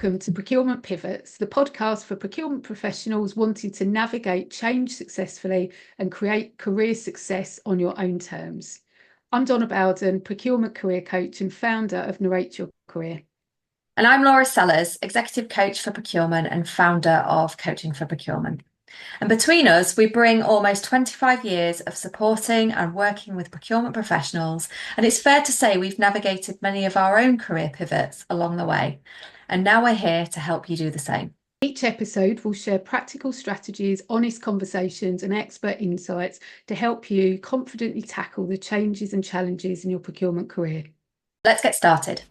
welcome to Procurement Pivots, the podcast for procurement professionals wanting to navigate change successfully and create career success on your own terms. I'm Donna Bowden, procurement career coach and founder of Narrate Your Career. And I'm Laura Sellers, executive coach for procurement and founder of Coaching for Procurement. And between us, we bring almost 25 years of supporting and working with procurement professionals. And it's fair to say we've navigated many of our own career pivots along the way. And now we're here to help you do the same. Each episode will share practical strategies, honest conversations, and expert insights to help you confidently tackle the changes and challenges in your procurement career. Let's get started.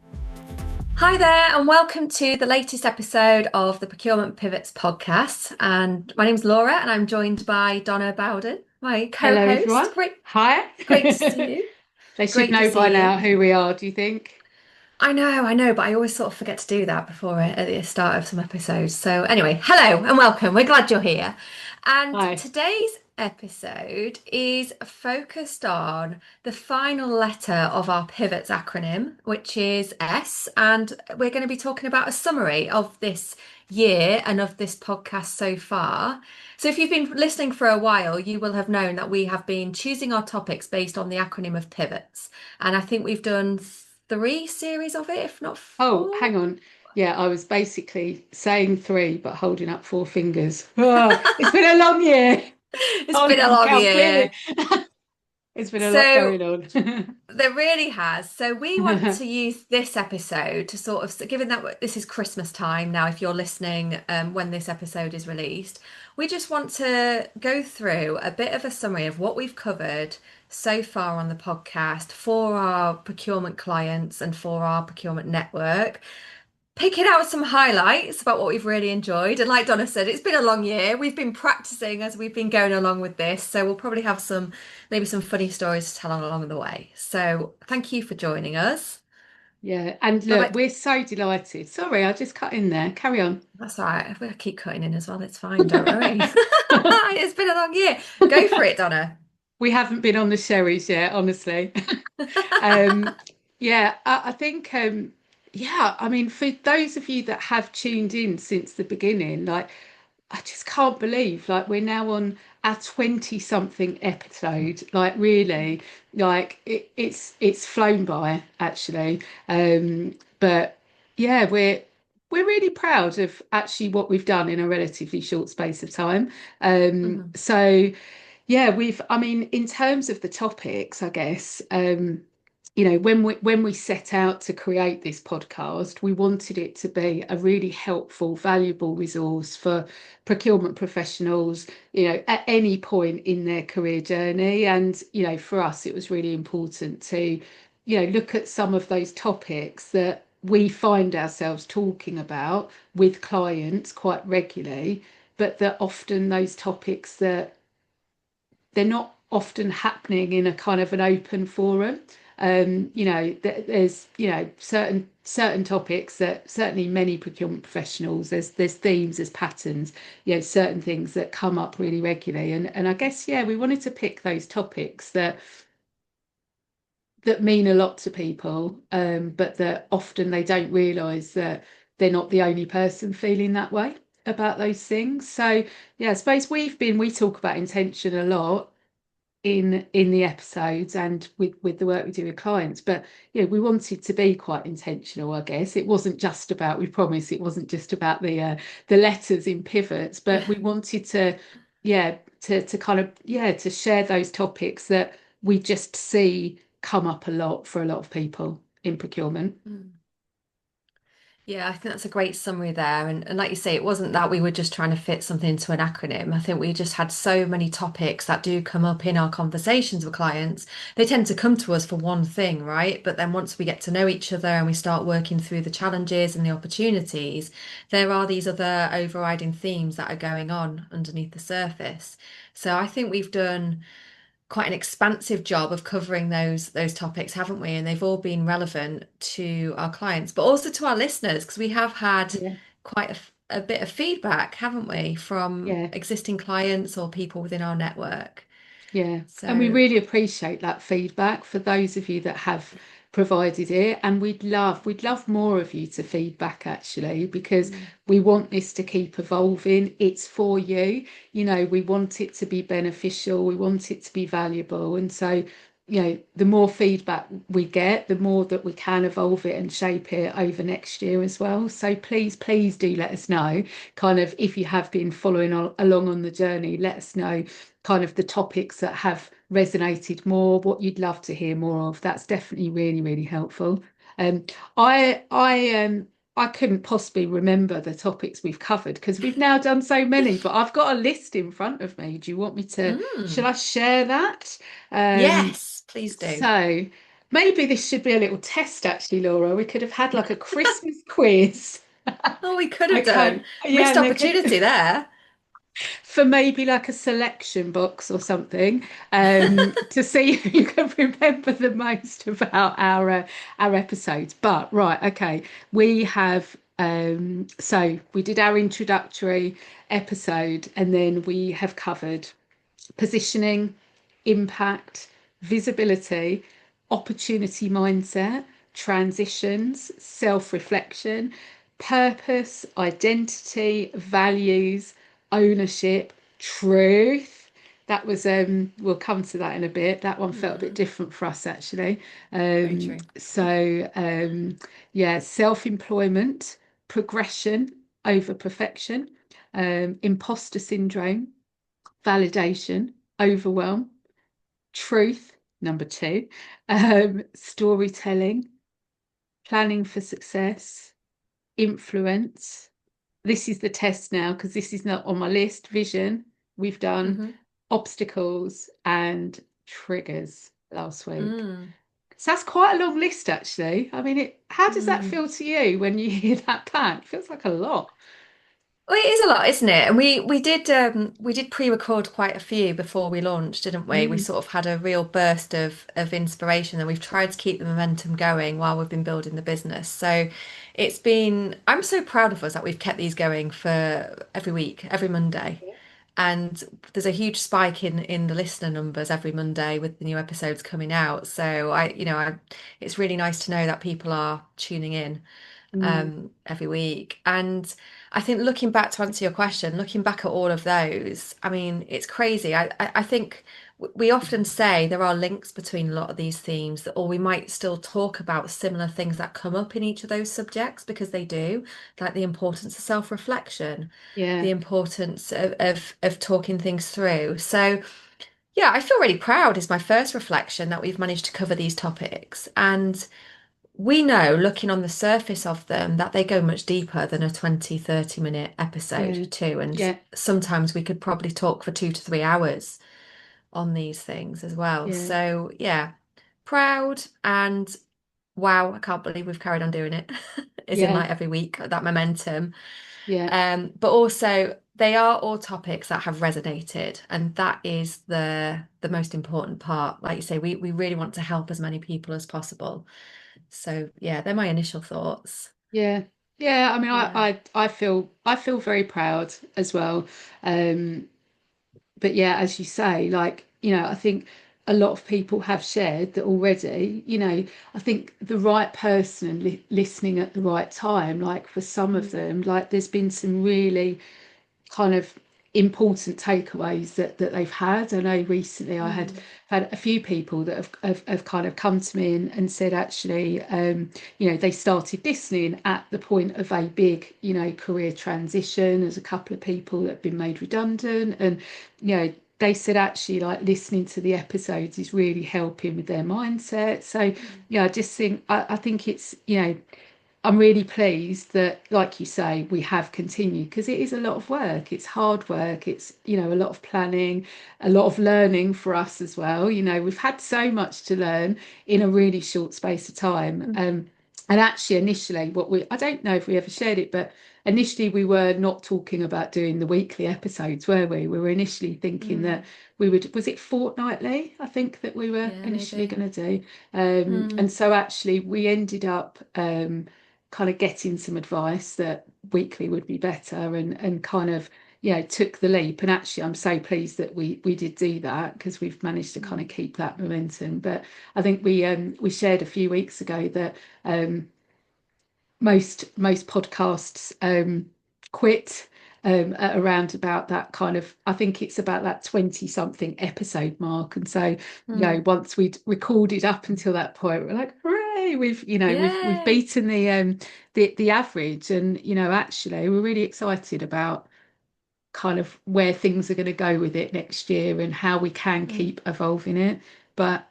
Hi there, and welcome to the latest episode of the Procurement Pivots podcast. And my name's Laura, and I'm joined by Donna Bowden, my co-host. Hello, everyone. Hi. Great to see you. They should know by now who we are, do you think? I know, but I always sort of forget to do that before at the start of some episodes. So anyway, hello and welcome. We're glad you're here. And Hi. Today's episode is focused on the final letter of our Pivots acronym, which is S. And we're going to be talking about a summary of this year and of this podcast so far. So if you've been listening for a while, you will have known that we have been choosing our topics based on the acronym of Pivots. And I think we've done 3 series of it, if not 4. Oh, hang on. Yeah, I was basically saying 3, but holding up 4 fingers. Oh, it's been a long year. It's been a long year. It's been a lot going on. There really has. So we want to use this episode to sort of, given that this is Christmas time now, if you're listening when this episode is released, we just want to go through a bit of a summary of what we've covered so far on the podcast for our procurement clients and for our procurement network. Picking out some highlights about what we've really enjoyed. And like Donna said, it's been a long year. We've been practicing as we've been going along with this. So we'll probably have maybe some funny stories to tell along the way. So thank you for joining us. Yeah, and look, we're so delighted. Sorry, I just cut in there. Carry on. That's all right. We'll keep cutting in as well. It's fine. Don't worry. It's been a long year. Go for it, Donna. We haven't been on the sherries yet, honestly. Yeah, I think... yeah, I mean, for those of you that have tuned in since the beginning, like, I just can't believe, like, we're now on our 20-something episode. Like, really, like, it's flown by, actually. But yeah, we're really proud of actually what we've done in a relatively short space of time. So yeah, I mean, in terms of the topics, I guess, you know, when we set out to create this podcast, we wanted it to be a really helpful, valuable resource for procurement professionals, you know, at any point in their career journey. And, you know, for us, it was really important to, you know, look at some of those topics that we find ourselves talking about with clients quite regularly, but that often those topics that they're not often happening in a kind of an open forum. You know, there's, you know, certain topics that certainly many procurement professionals, there's themes, there's patterns, you know, certain things that come up really regularly. And I guess, yeah, we wanted to pick those topics that mean a lot to people, but that often they don't realise that they're not the only person feeling that way about those things. So yeah, I suppose we talk about intention a lot in the episodes and with the work we do with clients, but yeah, we wanted to be quite intentional. I guess it wasn't just about, we promise it wasn't just about the letters in pivots, but we wanted to kind of to share those topics that we just see come up a lot for a lot of people in procurement. Yeah, I think that's a great summary there. And like you say, it wasn't that we were just trying to fit something into an acronym. I think we just had so many topics that do come up in our conversations with clients. They tend to come to us for one thing, right? But then once we get to know each other and we start working through the challenges and the opportunities, there are these other overriding themes that are going on underneath the surface. So I think we've done quite an expansive job of covering those topics, haven't we? And they've all been relevant to our clients, but also to our listeners, because we have had quite a bit of feedback, haven't we, from existing clients or people within our network. Yeah, and we really appreciate that feedback. For those of you that have provided it, and we'd love more of you to feedback actually, because Mm. we want this to keep evolving. It's for you, we want it to be beneficial, we want it to be valuable, and so the more feedback we get, the more that we can evolve it and shape it over next year as well. So please do let us know, kind of, if you have been following along on the journey, let us know kind of the topics that have resonated more, what you'd love to hear more of. That's definitely really, really helpful. Um, I couldn't possibly remember the topics we've covered because we've now done so many, but I've got a list in front of me. Do you want me to, shall Mm. I share that? Um, Yes, please do. so maybe this should be a little test actually, Laura. We could have had like a Christmas quiz. Oh, we could have done. Okay. Yeah, Missed and they could opportunity there. for maybe like a selection box or something, to see if you can remember the most about our episodes. But right, okay, we have so we did our introductory episode, and then we have covered positioning, impact, visibility, opportunity mindset, transitions, self-reflection, purpose, identity, values, ownership, truth. That was we'll come to that in a bit. That one felt a bit Mm. different for us actually. Very true. Yeah, self-employment, progression over perfection, imposter syndrome, validation, overwhelm, truth, number two, storytelling, planning for success, influence. This is the test now because this is not on my list. Vision, we've done Hmm. obstacles and triggers last week. Mm. So that's quite a long list, actually. I mean, how does that Mm. feel to you when you hear that back? It feels like a lot. Well, it is a lot, isn't it? And we did pre-record quite a few before we launched, didn't we? We Mm, sort of had a real burst of inspiration, and we've tried to keep the momentum going while we've been building the business. So I'm so proud of us that we've kept these going for every week, every Monday. And there's a huge spike in the listener numbers every Monday with the new episodes coming out. So it's really nice to know that people are tuning in mm, every week. And I think looking back to answer your question, looking back at all of those, I mean, it's crazy. I think we often say there are links between a lot of these themes, or we might still talk about similar things that come up in each of those subjects because they do, like the importance of self-reflection, yeah, the importance of talking things through. So yeah, I feel really proud is my first reflection that we've managed to cover these topics. And we know, looking on the surface of them, that they go much deeper than a 20, 30-minute episode yeah, too. And yeah, sometimes we could probably talk for 2 to 3 hours on these things as well. yeah, So yeah, proud and wow, I can't believe we've carried on doing it. As in yeah, like every week, that momentum. yeah, But also they are all topics that have resonated, and that is the most important part. Like you say, we really want to help as many people as possible. So yeah, they're my initial thoughts. yeah, yeah. I mean, Yeah. I feel very proud as well. Um, but yeah, as you say, like, I think a lot of people have shared that already. I think the right person listening at the right time, like for some of Mm, them, like there's been some really kind of important takeaways that they've had. I know recently I had mm, had a few people that have kind of come to me and said actually, they started listening at the point of a big, career transition. There's a couple of people that have been made redundant, and they said actually like listening to the episodes is really helping with their mindset. So mm, yeah, I just think I think it's I'm really pleased that, like you say, we have continued because it is a lot of work. It's hard work. It's, a lot of planning, a lot of learning for us as well. We've had so much to learn in a really short space of time. mm, And actually, initially, I don't know if we ever shared it, but initially we were not talking about doing the weekly episodes, were we? We were initially thinking that mm. we would, was it fortnightly? I think that we were Yeah, initially maybe. going to do. And Mm, so actually, we ended up. Kind of getting some advice that weekly would be better, and kind of took the leap. And actually, I'm so pleased that we did do that, because we've managed to kind of Mm. keep that momentum. But I think we shared a few weeks ago that most podcasts quit at around about that kind of, I think it's about that 20 something episode mark. And so, Mm. once we'd recorded up until that point, we're like, hooray, we've Yay. beaten the average. And actually we're really excited about kind of where things are going to go with it next year, and how we can Mm. keep evolving it. But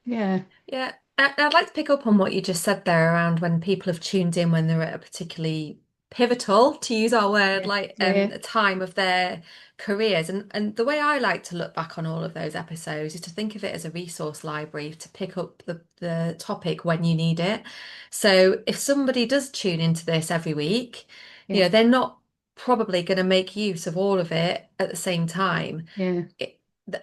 yeah, Yeah, I'd like to pick up on what you just said there around when people have tuned in when they're at a particularly pivotal, to use our word, yeah, yeah, a time of their careers. And the way I like to look back on all of those episodes is to think of it as a resource library to pick up the topic when you need it. So if somebody does tune into this every week, yeah, they're not probably going to make use of all of it at the same time. yeah,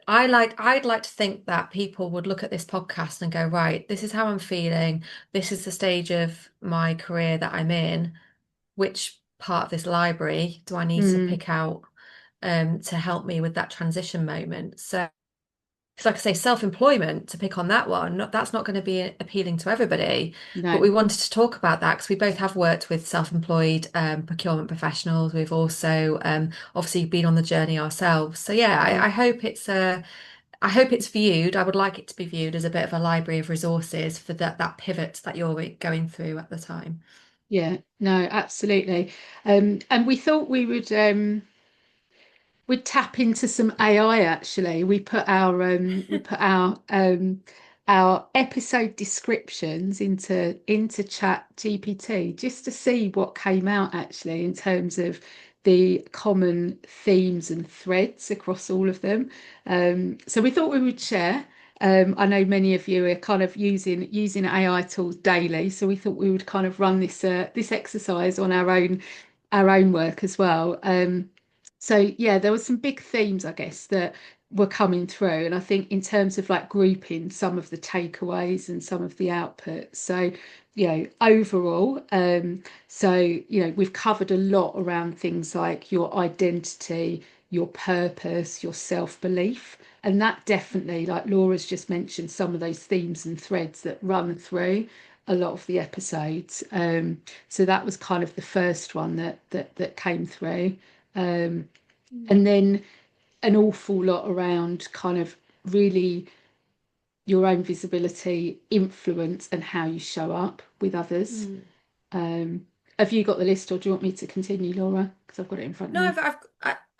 I'd like to think that people would look at this podcast and go, right, this is how I'm feeling. This is the stage of my career that I'm in. Which part of this library do I need to mm, pick out to help me with that transition moment? So, because like I say, self-employment, to pick on that one, that's not going to be appealing to everybody. But no, we wanted to talk about that because we both have worked with self-employed procurement professionals. We've also obviously been on the journey ourselves. So yeah, yeah. I hope it's viewed. I would like it to be viewed as a bit of a library of resources for that pivot that you're going through at the time. Yeah, no, absolutely. And we thought we'd tap into some AI actually. We put our episode descriptions into Chat GPT, just to see what came out actually in terms of the common themes and threads across all of them. So we thought we would share. I know many of you are kind of using AI tools daily, so we thought we would kind of run this exercise on our own work as well. So yeah, there were some big themes, I guess, that were coming through, and I think in terms of like grouping some of the takeaways and some of the outputs. So overall, we've covered a lot around things like your identity, your purpose, your self-belief. And that definitely, like Laura's just mentioned, some of those themes and threads that run through a lot of the episodes. So that was kind of the first one that came through. Um, Mm. and then an awful lot around kind of really your own visibility, influence, and how you show up with others. Mm. Um, have you got the list, or do you want me to continue, Laura? Because I've got it in front of No, me.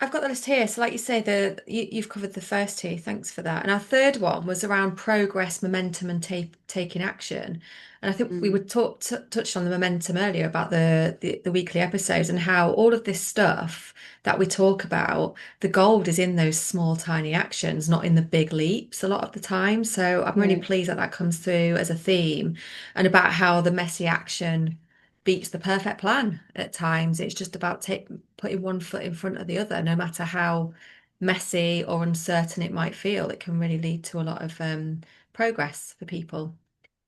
I've got the list here. So, like you say, you've covered the first two. Thanks for that. And our third one was around progress, momentum, and taking action. And I think we Mm, would touched on the momentum earlier about the weekly episodes and how all of this stuff that we talk about, the gold is in those small, tiny actions, not in the big leaps a lot of the time. So I'm really yeah, pleased that that comes through as a theme and about how the messy action beats the perfect plan at times. It's just about putting one foot in front of the other, no matter how messy or uncertain it might feel. It can really lead to a lot of progress for people.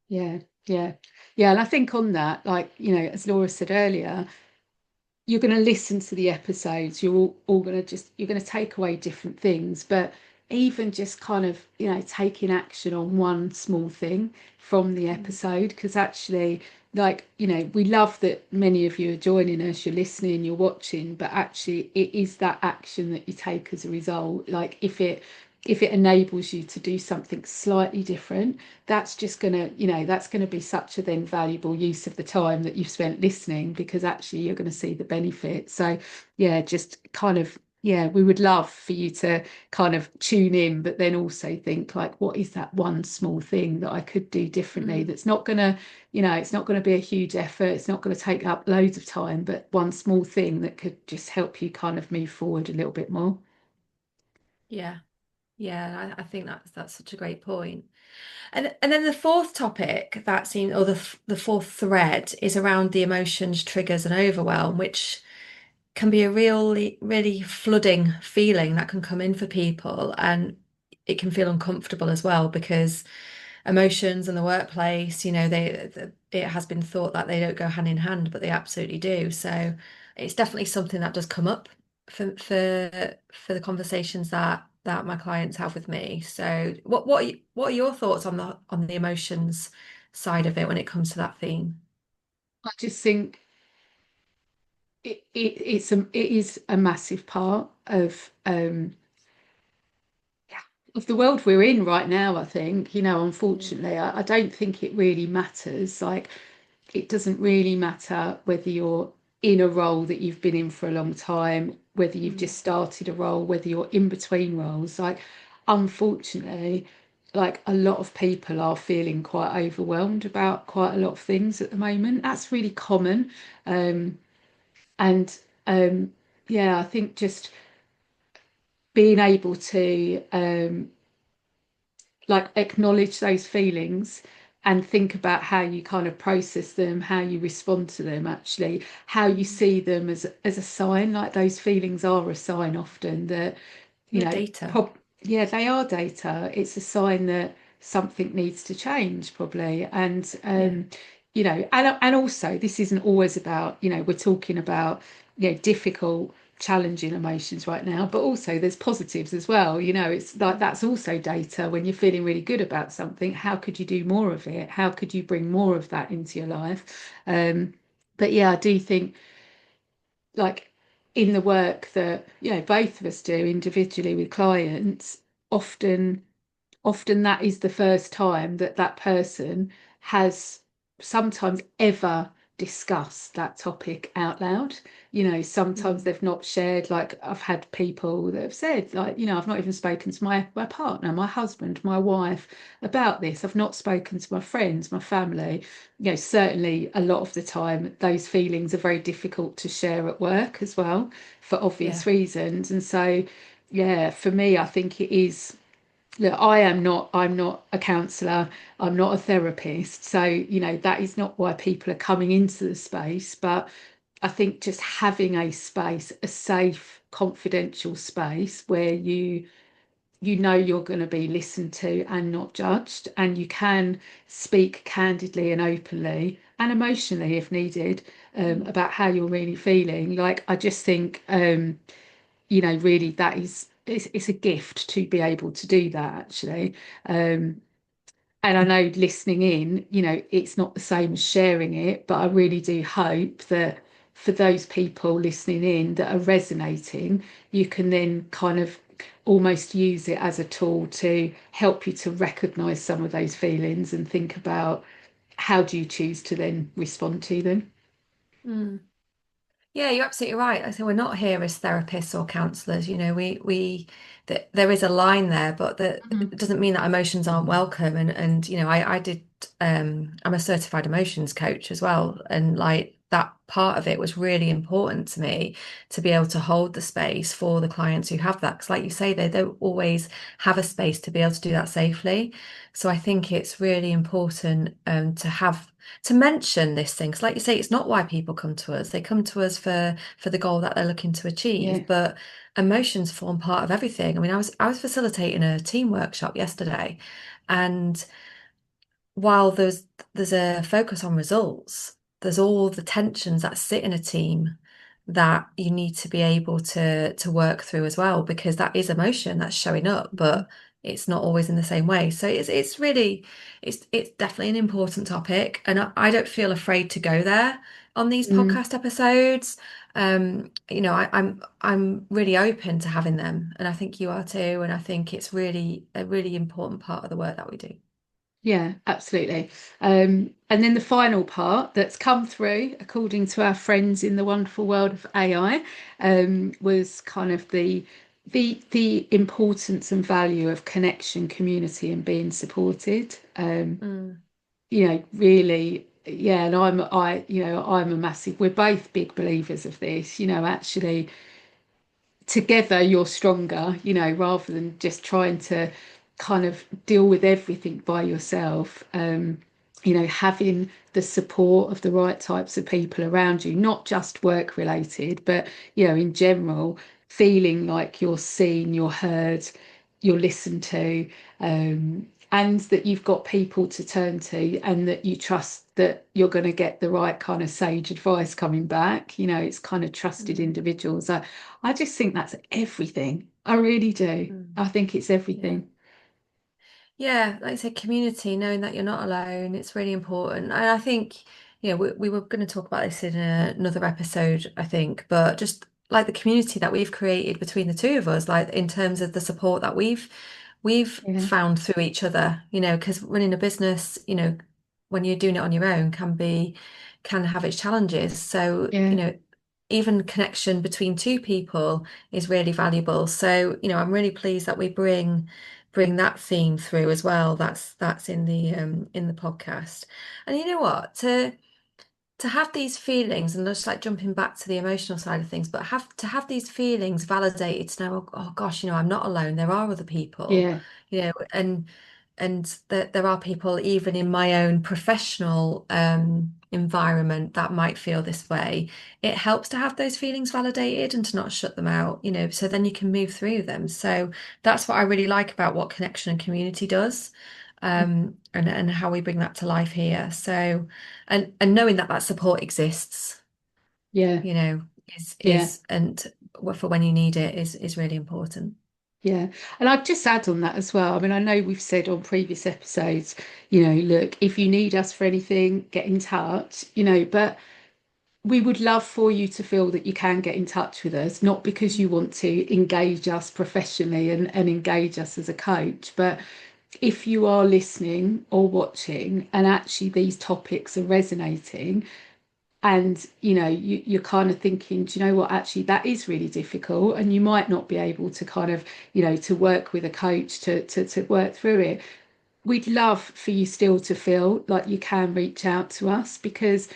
yeah, yeah, yeah. And I think on that, like, as Laura said earlier, you're going to listen to the episodes, you're all going to you're going to take away different things. But even just kind of taking action on one small thing from the Mm. episode, because actually, like, we love that many of you are joining us, you're listening, you're watching, but actually it is that action that you take as a result. Like, if it enables you to do something slightly different, that's just gonna, that's gonna be such a then valuable use of the time that you've spent listening, because actually you're going to see the benefit. So yeah, just kind of, yeah, we would love for you to kind of tune in, but then also think like, what is that one small thing that I could do differently, Mm. that's not gonna, it's not going to be a huge effort, it's not going to take up loads of time, but one small thing that could just help you kind of move forward a little bit more. Yeah, yeah, I think that's such a great point. And then the fourth topic that seems, or the fourth thread is around the emotions, triggers, and overwhelm, which can be a really flooding feeling that can come in for people, and it can feel uncomfortable as well because emotions in the workplace, it has been thought that they don't go hand in hand, but they absolutely do. So it's definitely something that does come up for the conversations that my clients have with me. So what are your thoughts on the emotions side of it when it comes to that theme? I just think it is a massive part of the world we're in right now. I think, Mm, unfortunately, I don't think it really matters. Like, it doesn't really matter whether you're in a role that you've been in for a long time, whether you've mm, just started a role, whether you're in between roles. Like, unfortunately, like a lot of people are feeling quite overwhelmed about quite a lot of things at the moment. That's really common. Um, and yeah, I think just being able to like acknowledge those feelings and think about how you kind of process them, how you respond to them, actually, how you mm. see them as a sign. Like, those feelings are a sign often that, you Yeah, know, data. yeah, they are data. It's a sign that something needs to change, probably. And Yeah. and also, this isn't always about, we're talking about, difficult, challenging emotions right now, but also there's positives as well. It's like, Mm, that's also data. When you're feeling really good about something, how could you do more of it? How could you bring more of that into your life? But yeah, I do think, like, in the work that, both of us do individually with clients, often that is the first time that that person has sometimes ever discussed that topic out loud. Sometimes mm. they've not shared. Like, I've had people that have said, like, I've not even spoken to my partner, my husband, my wife about this. I've not spoken to my friends, my family. Certainly a lot of the time those feelings are very difficult to share at work as well, for Yeah. obvious reasons. And so, yeah, for me, I think it is. Look, I'm not a counsellor, I'm not a therapist. So, that is not why people are coming into the space. But I think just having a space, a safe, confidential space where you know you're going to be listened to and not judged, and you can speak candidly and openly and emotionally if needed, Mm, about how you're really feeling. Like, I just think, really, that is, it's a gift to be able to do that, actually. Um, and I know, listening in, it's not the same as sharing it, but I really do hope that for those people listening in that are resonating, you can then kind of almost use it as a tool to help you to recognize some of those feelings and think about how do you choose to then respond to them. mm. Yeah, you're absolutely right. I think we're not here as therapists or counselors. We that there is a line there, but that Mhm. it doesn't mean that emotions aren't welcome. And I did I'm a certified emotions coach as well, and like that part of it was really important to me to be able to hold the space for the clients who have that. Because like you say, they don't always have a space to be able to do that safely. So I think it's really important to mention this thing. Because like you say, it's not why people come to us. They come to us for the goal that they're looking to Yeah. achieve, but emotions form part of everything. I mean, I was facilitating a team workshop yesterday, and while there's a focus on results, there's all the tensions that sit in a team that you need to be able to work through as well, because that is emotion that's showing up, but it's not always in the same way. So it's really it's definitely an important topic, and I don't feel afraid to go there on these Mm. podcast episodes. I'm really open to having them, and I think you are too, and I think it's really a really important part of the work that we do. Yeah, absolutely. And then the final part that's come through, according to our friends in the wonderful world of AI, was kind of the importance and value of connection, community, and being supported. Mm, Really, yeah. And I'm a massive. We're both big believers of this. Actually, together you're stronger, rather than just trying to kind of deal with everything by yourself. Having the support of the right types of people around you, not just work related, but, in general, feeling like you're seen, you're heard, you're listened to. and that you've got people to turn to, and that you trust that you're going to get the right kind of sage advice coming back. It's kind of trusted Mm. individuals. I just think that's everything. I really do. Mm. I think it's Yeah. everything. Yeah, like I said, community, knowing that you're not alone, it's really important. And I think, we were going to talk about this in another episode, I think, but just like the community that we've created between the two of us, like in terms of the support that we've Yeah, found through each other, because running a business, when you're doing it on your own can have its challenges. So, yeah, even connection between two people is really valuable. So, I'm really pleased that we bring that theme through as well. That's in the podcast. And you know what? To have these feelings and just like jumping back to the emotional side of things, but have these feelings validated to know, oh gosh, I'm not alone. There are other people, yeah, and that there are people even in my own professional environment that might feel this way. It helps to have those feelings validated and to not shut them out, so then you can move through them. So that's what I really like about what connection and community does, and how we bring that to life here. So, and knowing that that support exists, yeah, you know, yeah. is and for when you need it is really important. Yeah, and I'd just add on that as well. I mean, I know we've said on previous episodes, look, if you need us for anything, get in touch, but we would love for you to feel that you can get in touch with us, not because you want to engage us professionally and engage us as a coach, but if you are listening or watching and actually these topics are resonating, and you're kind of thinking, do you know what, actually that is really difficult, and you might not be able to kind of to work with a coach to work through it. We'd love for you still to feel like you can reach out to us, because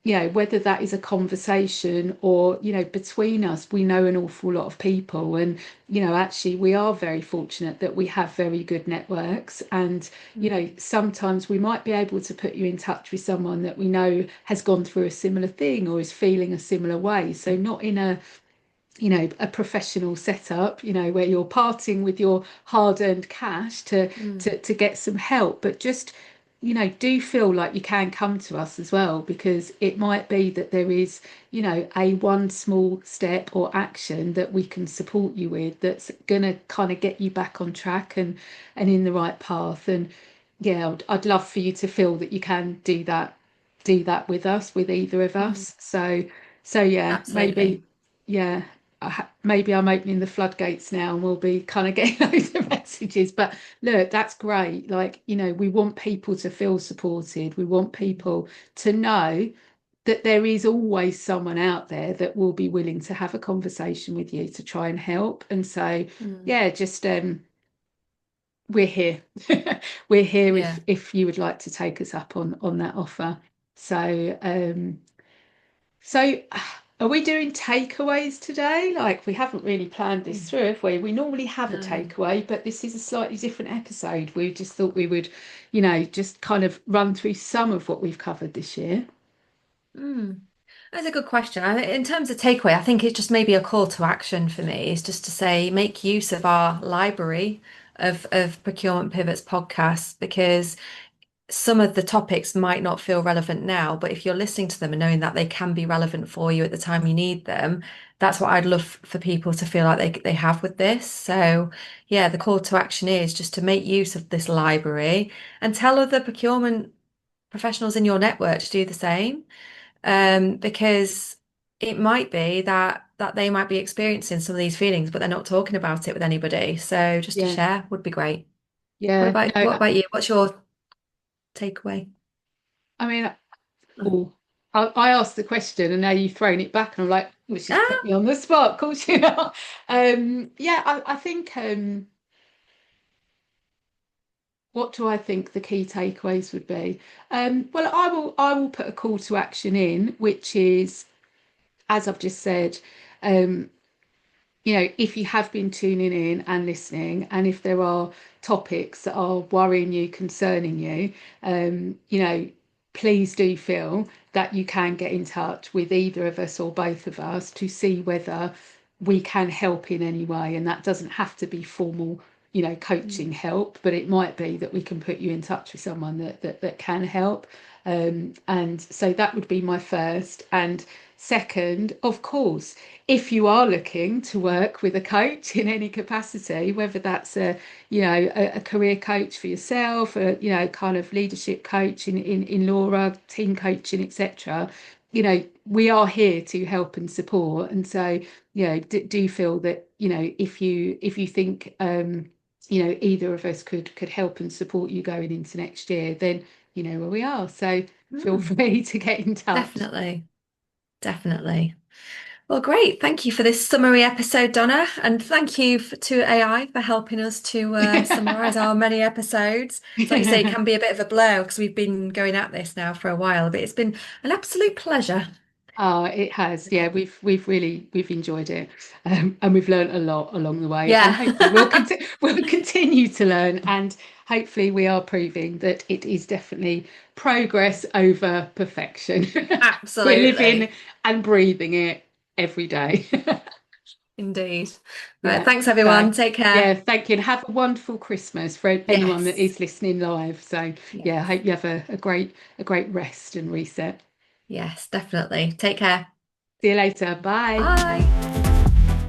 whether that is a conversation or, between us, we know an awful lot of people. And, actually, we are very fortunate that we have very good networks. And, Mm. sometimes we might be able to put you in touch with someone that we know has gone through a similar thing or is feeling a similar way. So, not in a professional setup, where you're parting with your hard-earned cash to Mm. to get some help, but just, do feel like you can come to us as well, because it might be that there is, a one small step or action that we can support you with that's gonna kind of get you back on track and in the right path. And yeah, I'd love for you to feel that you can do that with us, with either of Mm. us. So yeah, maybe, Absolutely. yeah, maybe I'm opening the floodgates now and we'll be kind of getting loads of messages. But look, that's great. Like, we want people to feel supported. We want Mm. people to know that there is always someone out there that will be willing to have a conversation with you to try and help. And so, Mm. yeah, just we're here. We're here if Yeah. you would like to take us up on that offer. So, are we doing takeaways today? Like, we haven't really planned this Mm. through, have we? We normally have a No. takeaway, but this is a slightly different episode. We just thought we would, just kind of run through some of what we've covered this year. Mm. That's a good question. In terms of takeaway, I think it's just maybe a call to action for me is just to say make use of our library of Procurement Pivots podcasts, because some of the topics might not feel relevant now, but if you're listening to them and knowing that they can be relevant for you at the time you need them, that's what I'd love for people to feel like they have with this. So yeah, the call to action is just to make use of this library and tell other procurement professionals in your network to do the same. Because it might be that they might be experiencing some of these feelings, but they're not talking about it with anybody. So just to Yeah, share would be great. yeah. No, What about you? What's your takeaway? I mean, Mm. oh, I asked the question and now you've thrown it back, and I'm like, well, she's put Ah, me on the spot. Of course, yeah, I think. What do I think the key takeaways would be? Well, I will put a call to action in, which is, as I've just said, um, if you have been tuning in and listening, and if there are topics that are worrying you, concerning you, please do feel that you can get in touch with either of us or both of us to see whether we can help in any way. And that doesn't have to be formal, coaching help, but it might be that we can put you in touch with someone that can help. And so that would be my first. And second, of course, if you are looking to work with a coach in any capacity, whether that's a career coach for yourself, kind of leadership coach in Laura, team coaching, etc., we are here to help and support. And so, do feel that, if you think, either of us could help and support you going into next year, then you know where we are. So feel free to get in touch. Definitely. Definitely. Well, great. Thank you for this summary episode, Donna. And thank you to AI for helping us to summarize our many episodes. So, like you say, it can be a bit of a blur because we've been going at this now for a while, but it's been an absolute pleasure. It has. Yeah, we've enjoyed it, and we've learned a lot along the way, and Yeah, hopefully we'll continue to learn, and hopefully we are proving that it is definitely progress over perfection. We're living absolutely. and breathing it every day. Indeed. Right. Yeah. Thanks, So, everyone. Take yeah, care. thank you, and have a wonderful Christmas for anyone that Yes. is listening live. So, Yes. yeah, I hope you have a great rest and reset. Yes, definitely. Take care. See you later. Bye. Bye.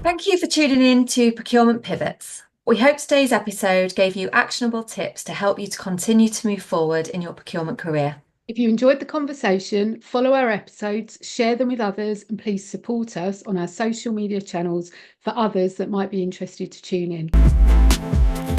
Thank you for tuning in to Procurement Pivots. We hope today's episode gave you actionable tips to help you to continue to move forward in your procurement career. If you enjoyed the conversation, follow our episodes, share them with others, and please support us on our social media channels for others that might be interested to tune in.